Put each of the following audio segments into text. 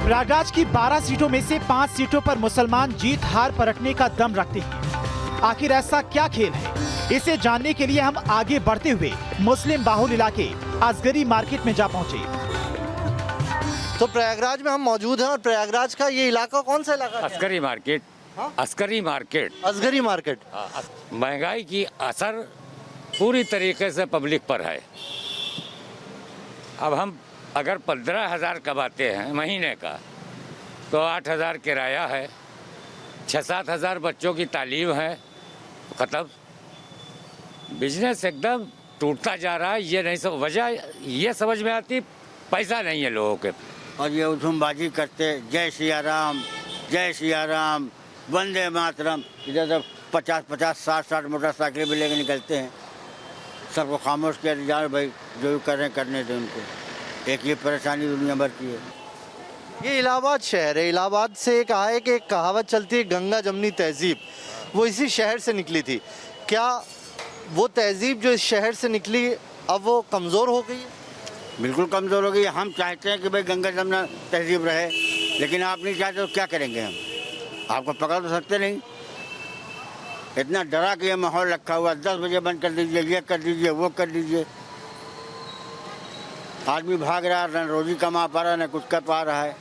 प्रयागराज की 12 सीटों में से 5 सीटों पर मुसलमान जीत हार परखने का दम रखते हैं। आखिर ऐसा क्या खेल है, इसे जानने के लिए हम आगे बढ़ते हुए मुस्लिम बाहुल इलाके असगरी मार्केट में जा पहुंचे। तो प्रयागराज में हम मौजूद हैं और प्रयागराज का ये इलाका कौन सा इलाका है? अस्करी मार्केट। हाँ? अस्करी मार्केट। असगरी मार्केट। महंगाई की असर पूरी तरीके से पब्लिक पर है। अब हम अगर 15,000 कमाते हैं महीने का, तो 8,000 किराया है, 6-7 हज़ार बच्चों की तालीम है, खत्म। बिजनेस एकदम टूटता जा रहा है। ये नहीं सब वजह ये समझ में आती, पैसा नहीं है लोगों के। और ये उधमबाजी करते जय सिया राम वंदे मातरम, इधर से 50-50 60-60 मोटरसाइकिल भी लेके निकलते हैं। सबको खामोश किया जाए, भाई जो कर रहे हैं करने दें उनको। एक ये परेशानी दुनिया भर की है। ये इलाहाबाद शहर है। इलाहाबाद से कहा है कि एक कहावत चलती है, गंगा जमनी तहजीब, वो इसी शहर से निकली थी। क्या वो तहजीब जो इस शहर से निकली अब वो कमज़ोर हो गई है? बिल्कुल कमज़ोर हो गई। हम चाहते हैं कि भाई गंगा जमुना तहजीब रहे, लेकिन आप नहीं चाहते तो क्या करेंगे हम? आपको पकड़ तो सकते नहीं। इतना डरा के ये माहौल रखा हुआ, 10 बजे बंद कर दीजिए, ये कर दीजिए, वो कर दीजिए। आदमी भाग रहा है, न रोजी कमा पा रहा है, न कुछ कर पा रहा है।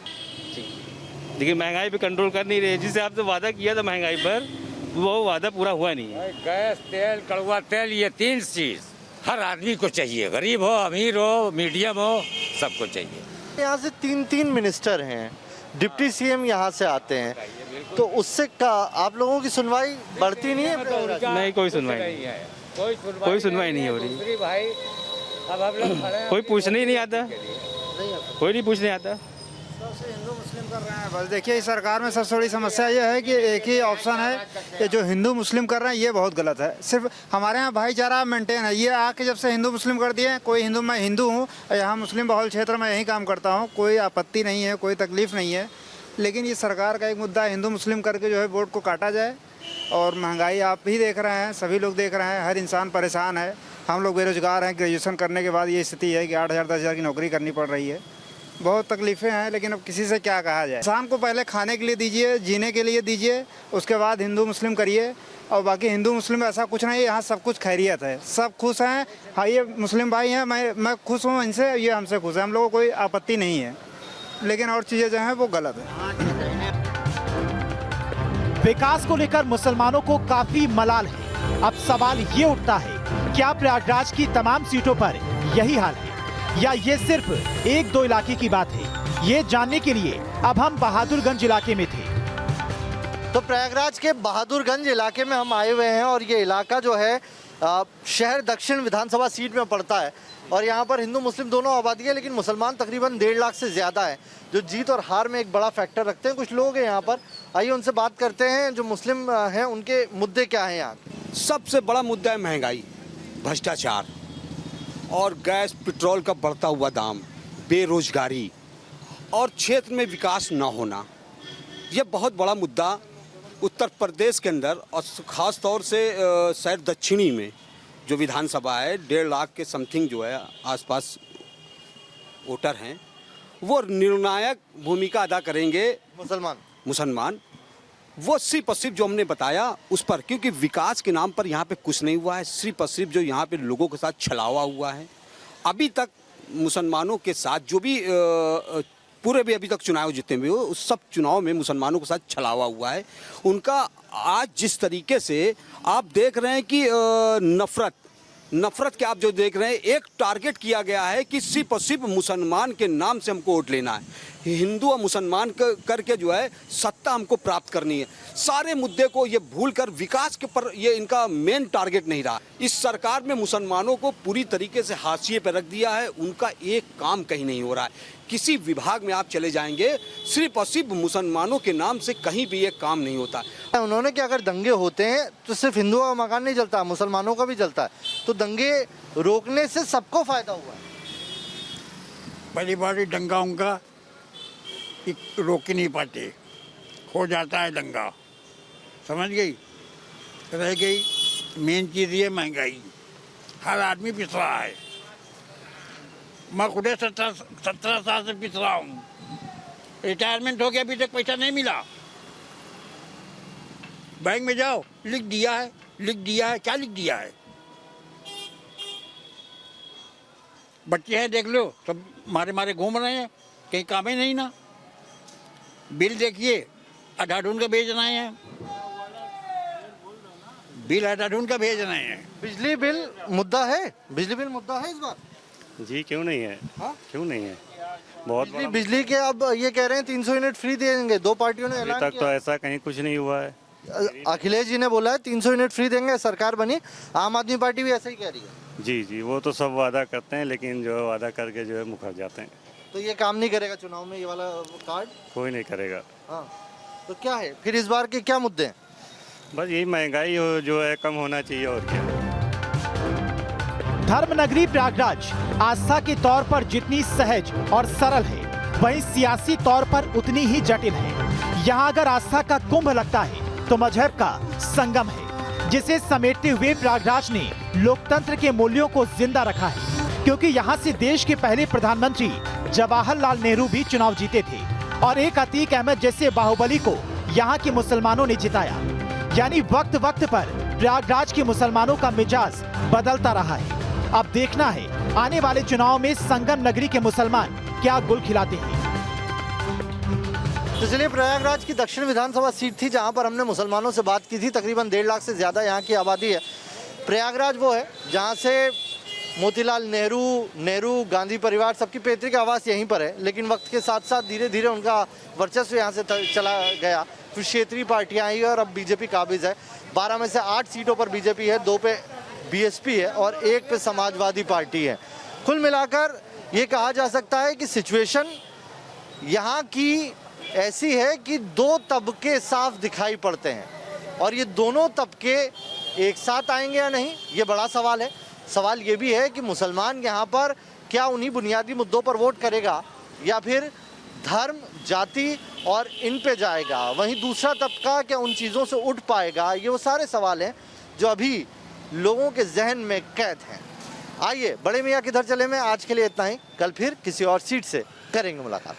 देखिए महंगाई पे कंट्रोल कर नहीं रहे। जिस आपसे वादा किया था महंगाई पर, वो वादा पूरा हुआ नहीं है। गैस, तेल, कड़वा तेल, ये 3 चीज हर आदमी को चाहिए। गरीब हो, अमीर हो, मीडियम हो, सबको चाहिए। यहाँ से 3 मिनिस्टर हैं, डिप्टी सीएम यहाँ से आते हैं, तो उससे आप लोगों की सुनवाई बढ़ती नहीं है? नहीं, कोई सुनवाई नहीं है। कोई सुनवाई नहीं हो रही। भाई अब हम लोग खड़े हैं, कोई पूछने ही नहीं आता, कोई नहीं पूछने आता। सबसे हिंदू मुस्लिम कर रहे हैं बस। देखिए इस सरकार में सबसे बड़ी समस्या ये है कि एक ही ऑप्शन है कि जो हिंदू मुस्लिम कर रहे हैं ये बहुत गलत है। सिर्फ हमारे यहाँ भाईचारा मेंटेन है। ये आके जब से हिंदू मुस्लिम कर दिए, कोई हिंदू, मैं हिंदू हूँ, यहाँ मुस्लिम बहुल क्षेत्र में यही काम करता हूँ, कोई आपत्ति नहीं है, कोई तकलीफ नहीं है। लेकिन ये सरकार का एक मुद्दा है, हिंदू मुस्लिम करके जो है वोट को काटा जाए। और महंगाई आप भी देख रहे हैं, सभी लोग देख रहे हैं, हर इंसान परेशान है। हम लोग बेरोजगार हैं, ग्रेजुएशन करने के बाद ये स्थिति है कि 8,000 10,000 की नौकरी करनी पड़ रही है। बहुत तकलीफ़ें हैं, लेकिन अब किसी से क्या कहा जाए। इंसान को पहले खाने के लिए दीजिए, जीने के लिए दीजिए, उसके बाद हिंदू मुस्लिम करिए। और बाकी हिंदू मुस्लिम ऐसा कुछ नहीं है, यहाँ सब कुछ खैरियत है, सब खुश हैं। हाँ, ये मुस्लिम भाई हैं, मैं खुश हूँ इनसे, ये हमसे खुश है, हम लोगों को कोई आपत्ति नहीं है। लेकिन और चीज़ें जो हैं वो गलत है। विकास को लेकर मुसलमानों को काफी मलाल है। अब सवाल ये उठता है, क्या प्रयागराज की तमाम सीटों पर यही हाल है या ये सिर्फ 1-2 इलाके की बात है? ये जानने के लिए अब हम बहादुरगंज इलाके में थे। तो प्रयागराज के बहादुरगंज इलाके में हम आए हुए हैं और ये इलाका जो है शहर दक्षिण विधानसभा सीट में पड़ता है। और यहाँ पर हिंदू मुस्लिम दोनों आबादी है, लेकिन मुसलमान तकरीबन 1.5 लाख से ज़्यादा है, जो जीत और हार में एक बड़ा फैक्टर रखते हैं। कुछ लोग हैं यहाँ पर, आइए उनसे बात करते हैं। जो मुस्लिम हैं उनके मुद्दे क्या हैं यहाँ? सबसे बड़ा मुद्दा है महंगाई, भ्रष्टाचार और गैस पेट्रोल का बढ़ता हुआ दाम, बेरोजगारी और क्षेत्र में विकास न होना। यह बहुत बड़ा मुद्दा उत्तर प्रदेश के अंदर और ख़ास तौर से शायद दक्षिणी में जो विधानसभा है, 1.5 लाख के समथिंग जो है आसपास वोटर हैं, वो निर्णायक भूमिका अदा करेंगे। मुसलमान वो सिर्फ और सिर्फ जो हमने बताया उस पर, क्योंकि विकास के नाम पर यहाँ पे कुछ नहीं हुआ है। सिर्फ और सिर्फ जो यहाँ पे लोगों के साथ छलावा हुआ है। अभी तक मुसलमानों के साथ जो भी पूरे भी अभी तक चुनाव जितने भी हो, उस सब चुनाव में मुसलमानों के साथ छलावा हुआ है उनका। आज जिस तरीके से आप देख रहे हैं कि नफरत के आप जो देख रहे हैं, एक टारगेट किया गया है कि सिर्फ और सिर्फ मुसलमान के नाम से हमको वोट लेना है, हिंदू और मुसलमान करके जो है सत्ता हमको प्राप्त करनी है। सारे मुद्दे को ये भूलकर विकास के पर ये इनका मेन टारगेट नहीं रहा। इस सरकार में मुसलमानों को पूरी तरीके से हाशिए पर रख दिया है। उनका एक काम कहीं नहीं हो रहा है। किसी विभाग में आप चले जाएंगे, सिर्फ और सिर्फ मुसलमानों के नाम से कहीं भी ये काम नहीं होता। उन्होंने कि अगर दंगे होते हैं तो सिर्फ हिंदुओं का मकान नहीं जलता, मुसलमानों का भी जलता है, तो दंगे रोकने से सबको फायदा हुआ है। पहली बार दंगा उनका रोक ही नहीं पाते, हो जाता है दंगा, समझ गई। रह गई मेन चीज़ ये महंगाई, हर आदमी पिस रहा है। मैं खुद 17 साल से पिस रहा हूँ। रिटायरमेंट हो गया, अभी तक पैसा नहीं मिला। बैंक में जाओ, लिख दिया है, लिख दिया है, क्या लिख दिया है? बच्चे हैं देख लो, सब मारे मारे घूम रहे हैं, कहीं काम ही नहीं ना। बिल देखिए, आधा ढूंढ का भेज रहे हैं, बिल आधा ढूंढ का भेज रहे हैं। बिजली बिल मुद्दा है, बिजली बिल मुद्दा है इस बार। जी क्यों नहीं है? हाँ? क्यों नहीं है? बहुत बिजली के अब ये कह रहे हैं 300 यूनिट फ्री देंगे, दो पार्टियों ने अभी ऐलान तक किया। तो ऐसा कहीं कुछ नहीं हुआ है। अखिलेश जी ने बोला है 300 यूनिट फ्री देंगे, सरकार बनी। आम आदमी पार्टी भी ऐसा ही कह रही है। जी जी, वो तो सब वादा करते हैं, लेकिन जो है वादा करके जो है मुकर जाते हैं। तो ये काम नहीं करेगा चुनाव में, ये वाला कार्ड? कोई नहीं करेगा। हाँ, तो क्या है फिर इस बार के क्या मुद्दे हैं? बस यही महंगाई जो है कम होना चाहिए, और क्या। धर्मनगरी प्रयागराज आस्था के तौर पर जितनी सहज और सरल है, वहीं सियासी तौर पर उतनी ही जटिल है। यहाँ अगर आस्था का कुंभ लगता है तो मजहब का संगम है, जिसे समेटते हुए प्रयागराज ने लोकतंत्र के मूल्यों को जिंदा रखा है। क्योंकि यहाँ से देश के पहले प्रधानमंत्री जवाहरलाल नेहरू भी चुनाव जीते थे और एक अतीक अहमद जैसे बाहुबली को यहाँ के मुसलमानों ने जिताया। यानी वक्त वक्त पर प्रयागराज के मुसलमानों का मिजाज बदलता रहा है। अब देखना है आने वाले चुनाव में संगम नगरी के मुसलमान क्या गुल खिलाते हैं। तो चलिए, प्रयागराज की दक्षिण विधानसभा सीट थी जहां पर हमने मुसलमानों से बात की थी। तकरीबन 1.5 लाख से ज़्यादा यहाँ की आबादी है। प्रयागराज वो है जहां से मोतीलाल नेहरू, गांधी परिवार, सबकी पैतृक आवास यहीं पर है। लेकिन वक्त के साथ साथ धीरे धीरे उनका वर्चस्व यहाँ से चला गया। फिर क्षेत्रीय पार्टियाँ आई और अब बीजेपी काबिज है। 12 में से 8 सीटों पर बीजेपी है, 2 पे बीएसपी है और 1 पे समाजवादी पार्टी है। कुल मिलाकर ये कहा जा सकता है कि सिचुएशन यहाँ की ऐसी है कि 2 तबके साफ दिखाई पड़ते हैं और ये दोनों तबके एक साथ आएंगे या नहीं, ये बड़ा सवाल है। सवाल ये भी है कि मुसलमान यहाँ पर क्या उन्हीं बुनियादी मुद्दों पर वोट करेगा या फिर धर्म, जाति और इन पे जाएगा। वहीं दूसरा तबका क्या उन चीज़ों से उठ पाएगा? ये वो सारे सवाल हैं जो अभी लोगों के जहन में कैद हैं। आइए बड़े मियाँ किधर चले में आज के लिए इतना ही। कल फिर किसी और सीट से करेंगे मुलाकात।